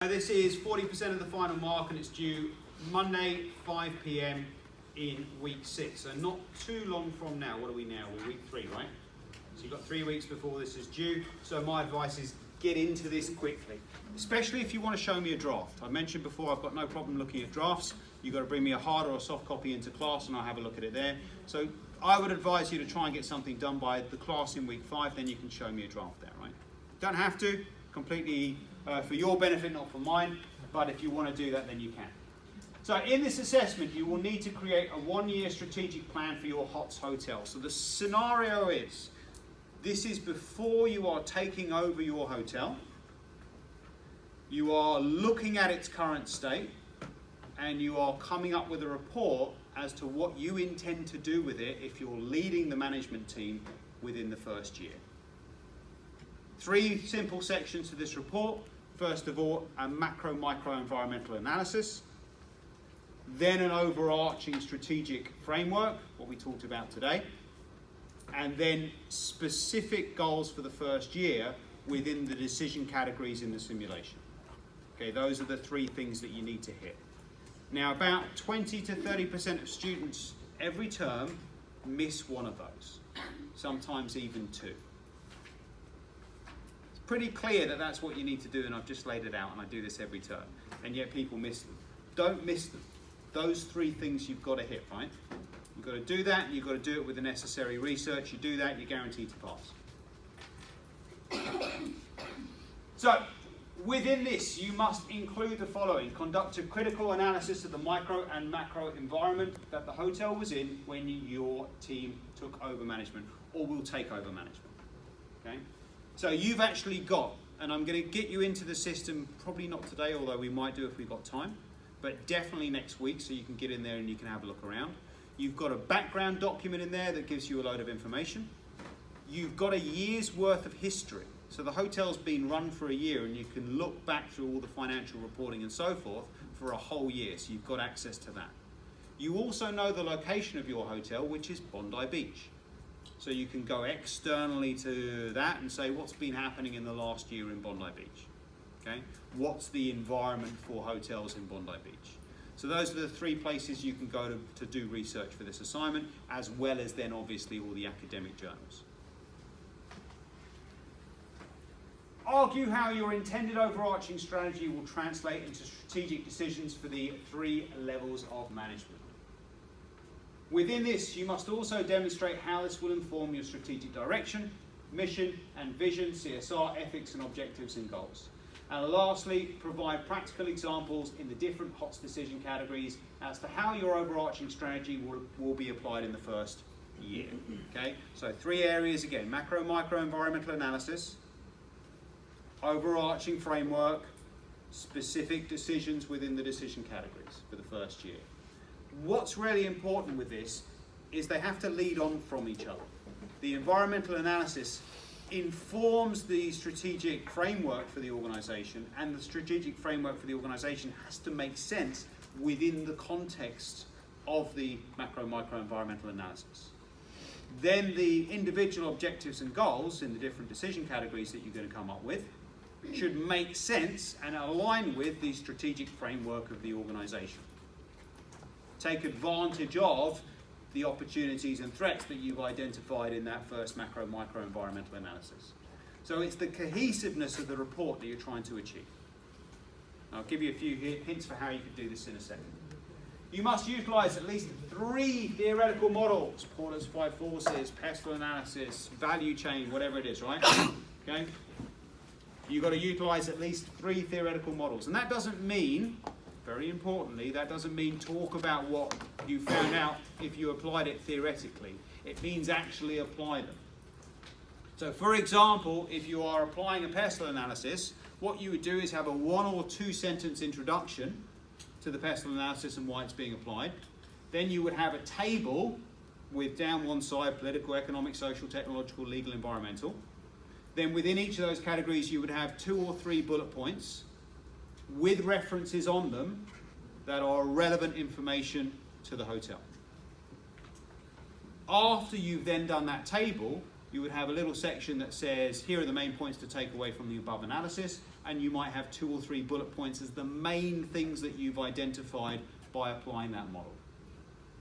This is 40% of the final mark and it's due Monday 5 p.m. in week 6. So not too long from now. What are we now? We're week 3, right? So you've got 3 weeks before this is due. So my advice is get into this quickly, especially if you want to show me a draft. I mentioned before I've got no problem looking at drafts. You've got to bring me a hard or a soft copy into class and I'll have a look at it there. So I would advise you to try and get something done by the class in week 5, then you can show me a draft there, right? Don't have to, completely for your benefit, not for mine, but if you want to do that, then you can. So in this assessment, you will need to create a 1-year strategic plan for your HOTS hotel. So the scenario is, this is before you are taking over your hotel. You are looking at its current state, and you are coming up with a report as to what you intend to do with it if you're leading the management team within the first year. 3 simple sections to this report. First of all, a macro-micro environmental analysis, then an overarching strategic framework, what we talked about today, and then specific goals for the first year within the decision categories in the simulation. Okay, those are the 3 things that you need to hit. Now, about 20 to 30% of students every term miss one of those, sometimes even 2. Pretty clear that that's what you need to do, and I've just laid it out, and I do this every term, and yet people miss them. Don't miss them. Those 3 things you've got to hit, right? You've got to do that, and you've got to do it with the necessary research. You do that, you're guaranteed to pass. So, within this, you must include the following. Conduct a critical analysis of the micro and macro environment that the hotel was in when your team took over management, or will take over management, okay? So you've actually got, and I'm going to get you into the system, probably not today, although we might do if we've got time, but definitely next week so you can get in there and you can have a look around. You've got a background document in there that gives you a load of information. You've got a year's worth of history. So the hotel's been run for a year and you can look back through all the financial reporting and so forth for a whole year, so you've got access to that. You also know the location of your hotel, which is Bondi Beach. So you can go externally to that and say what's been happening in the last year in Bondi Beach. Okay? What's the environment for hotels in Bondi Beach? So those are the 3 places you can go to do research for this assignment, as well as then obviously all the academic journals. Argue how your intended overarching strategy will translate into strategic decisions for the 3 levels of management. Within this, you must also demonstrate how this will inform your strategic direction, mission and vision, CSR, ethics and objectives and goals. And lastly, provide practical examples in the different HOTS decision categories as to how your overarching strategy will be applied in the first year. Okay? So 3 areas again: macro, micro, environmental analysis, overarching framework, specific decisions within the decision categories for the first year. What's really important with this is they have to lead on from each other. The environmental analysis informs the strategic framework for the organisation, and the strategic framework for the organisation has to make sense within the context of the macro-micro environmental analysis. Then the individual objectives and goals in the different decision categories that you're going to come up with should make sense and align with the strategic framework of the organisation. Take advantage of the opportunities and threats that you've identified in that first macro-micro environmental analysis. So it's the cohesiveness of the report that you're trying to achieve. I'll give you a few hints for how you could do this in a second. You must utilise at least 3 theoretical models: Porter's 5 forces, pestle analysis, value chain, whatever it is, right? Okay? You've got to utilise at least 3 theoretical models. And that doesn't mean, very importantly, that doesn't mean talk about what you found out if you applied it theoretically. It means actually apply them. So for example, if you are applying a pestle analysis, what you would do is have a 1 or 2 sentence introduction to the pestle analysis and why it's being applied. Then you would have a table with down one side political, economic, social, technological, legal, environmental. Then within each of those categories you would have 2 or 3 bullet points with references on them that are relevant information to the hotel. After you've then done that table, you would have a little section that says, here are the main points to take away from the above analysis. and you might have 2 or 3 bullet points as the main things that you've identified by applying that model.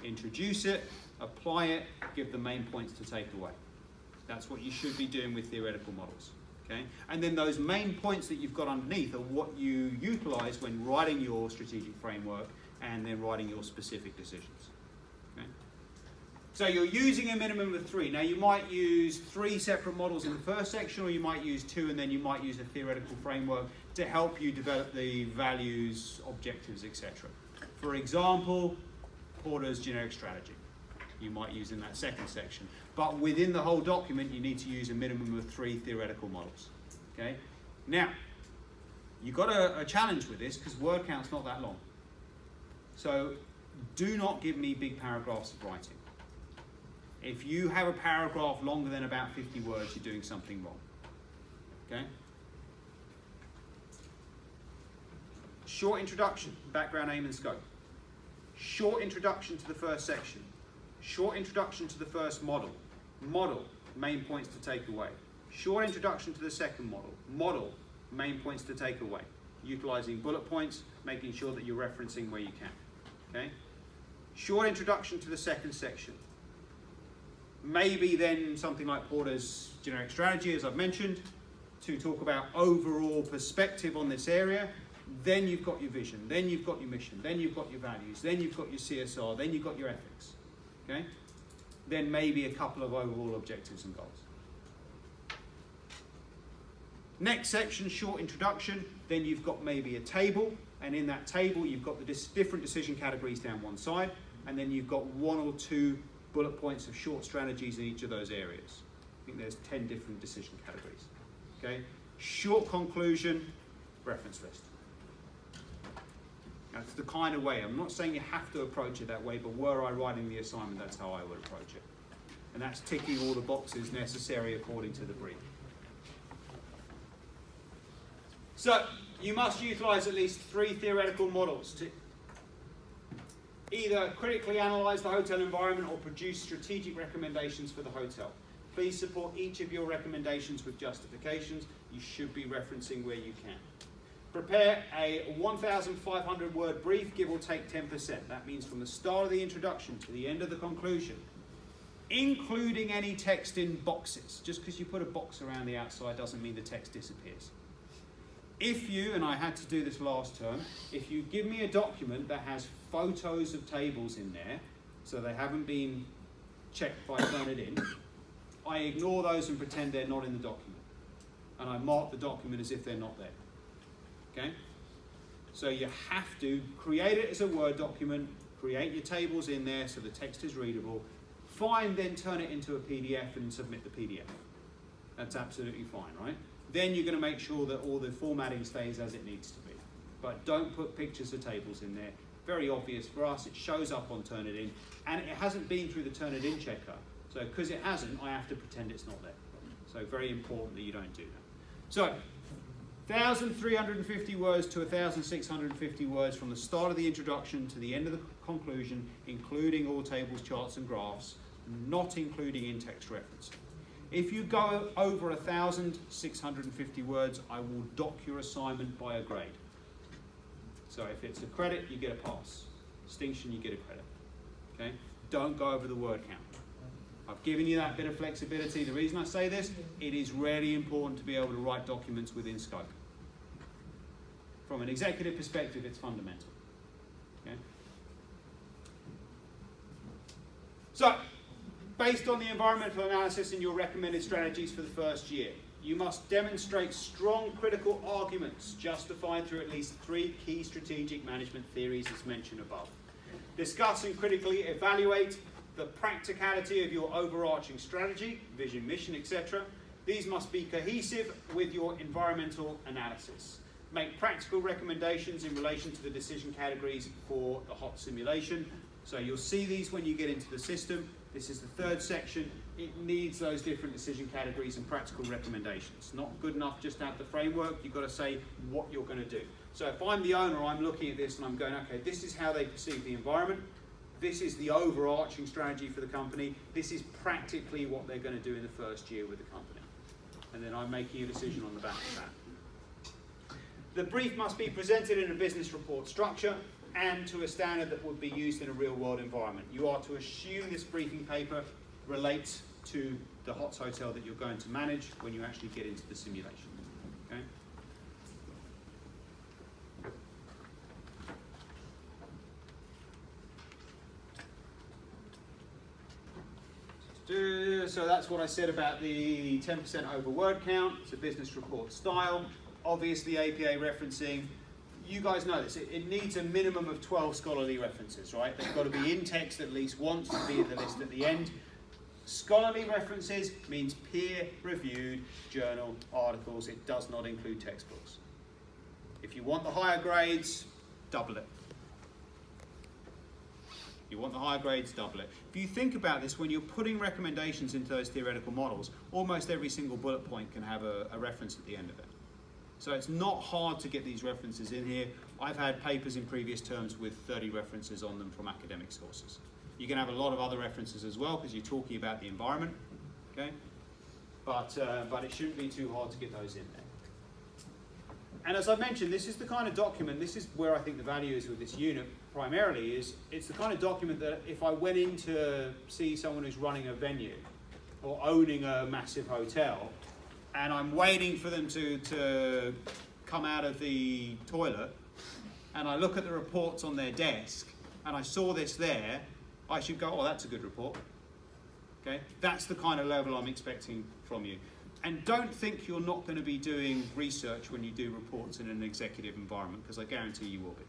Introduce it, apply it, give the main points to take away. That's what you should be doing with theoretical models. Okay? And then those main points that you've got underneath are what you utilize when writing your strategic framework and then writing your specific decisions. Okay? So you're using a minimum of 3. Now you might use 3 separate models in the first section, or you might use 2, and then you might use a theoretical framework to help you develop the values, objectives, etc. For example, Porter's generic strategy. You might use in that second section. But within the whole document, you need to use a minimum of 3 theoretical models. Okay? Now, you've got a challenge with this because word count's not that long. So do not give me big paragraphs of writing. If you have a paragraph longer than about 50 words, you're doing something wrong. Okay? Short introduction, background, aim and scope. Short introduction to the first section. Short introduction to the first model. Model, main points to take away. Short introduction to the second model. Model, main points to take away. Utilizing bullet points, making sure that you're referencing where you can. Okay? Short introduction to the second section. Maybe then something like Porter's generic strategy, as I've mentioned, to talk about overall perspective on this area. Then you've got your vision, then you've got your mission, then you've got your values, then you've got your CSR, then you've got your ethics. Okay? Then maybe a couple of overall objectives and goals. Next section, short introduction. Then you've got maybe a table, and in that table you've got the different decision categories down one side, and then you've got 1 or 2 bullet points of short strategies in each of those areas. I think there's 10 different decision categories. Okay? Short conclusion, reference list. That's the kind of way. I'm not saying you have to approach it that way, but were I writing the assignment, that's how I would approach it. And that's ticking all the boxes necessary according to the brief. So, you must utilize at least 3 theoretical models to either critically analyze the hotel environment or produce strategic recommendations for the hotel. Please support each of your recommendations with justifications. You should be referencing where you can. Prepare a 1,500 word brief, give or take 10%. That means from the start of the introduction to the end of the conclusion, including any text in boxes. Just because you put a box around the outside doesn't mean the text disappears. If you, and I had to do this last term, if you give me a document that has photos of tables in there, so they haven't been checked by Turnitin, I ignore those and pretend they're not in the document. And I mark the document as if they're not there. Okay? So you have to create it as a Word document, create your tables in there so the text is readable, fine, then turn it into a PDF and submit the PDF. That's absolutely fine, right? Then you're going to make sure that all the formatting stays as it needs to be. But don't put pictures of tables in there. Very obvious for us, it shows up on Turnitin, and it hasn't been through the Turnitin checker. So because it hasn't, I have to pretend it's not there. So very important that you don't do that. So 1,350 words to 1,650 words from the start of the introduction to the end of the conclusion, including all tables, charts and graphs, not including in-text referencing. If you go over 1,650 words, I will dock your assignment by a grade. So if it's a credit, you get a pass. Distinction, you get a credit. Okay? Don't go over the word count. I've given you that bit of flexibility. The reason I say this, it is really important to be able to write documents within scope. From an executive perspective, it's fundamental. Okay? So, based on the environmental analysis and your recommended strategies for the first year, you must demonstrate strong critical arguments justified through at least 3 key strategic management theories as mentioned above. Discuss and critically evaluate the practicality of your overarching strategy, vision, mission, etc. These must be cohesive with your environmental analysis. Make practical recommendations in relation to the decision categories for the HOT simulation. So you'll see these when you get into the system. This is the 3rd section. It needs those different decision categories and practical recommendations. Not good enough just to have the framework, you've got to say what you're going to do. So if I'm the owner, I'm looking at this and I'm going, okay, this is how they perceive the environment. This is the overarching strategy for the company. This is practically what they're going to do in the first year with the company. And then I'm making a decision on the back of that. The brief must be presented in a business report structure and to a standard that would be used in a real-world environment. You are to assume this briefing paper relates to the HOTS hotel that you're going to manage when you actually get into the simulation. Okay? So that's what I said about the 10% over word count. It's a business report style. Obviously APA referencing. You guys know this. It needs a minimum of 12 scholarly references, right? They've got to be in text at least once to be in the list at the end. Scholarly references means peer-reviewed journal articles. It does not include textbooks. If you want the higher grades, double it. You want the higher grades, double it. If you think about this, when you're putting recommendations into those theoretical models, almost every single bullet point can have a reference at the end of it. So it's not hard to get these references in here. I've had papers in previous terms with 30 references on them from academic sources. You can have a lot of other references as well because you're talking about the environment, okay? But it shouldn't be too hard to get those in there. And as I mentioned, this is the kind of document, this is where I think the value is with this unit primarily, is it's the kind of document that if I went in to see someone who's running a venue or owning a massive hotel, and I'm waiting for them to come out of the toilet, and I look at the reports on their desk, and I saw this there, I should go, oh, that's a good report. Okay, that's the kind of level I'm expecting from you. And don't think you're not going to be doing research when you do reports in an executive environment, because I guarantee you will be.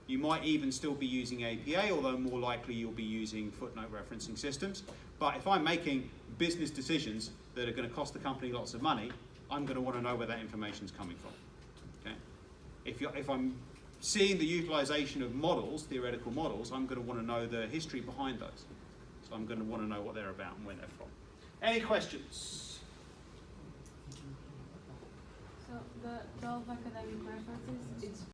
You might even still be using APA, although more likely you'll be using footnote referencing systems. But if I'm making business decisions that are going to cost the company lots of money, I'm going to want to know where that information is coming from. Okay? If I'm seeing the utilization of models, theoretical models, I'm going to want to know the history behind those. So I'm going to want to know what they're about and where they're from. Any questions? So the 12 academic references, it's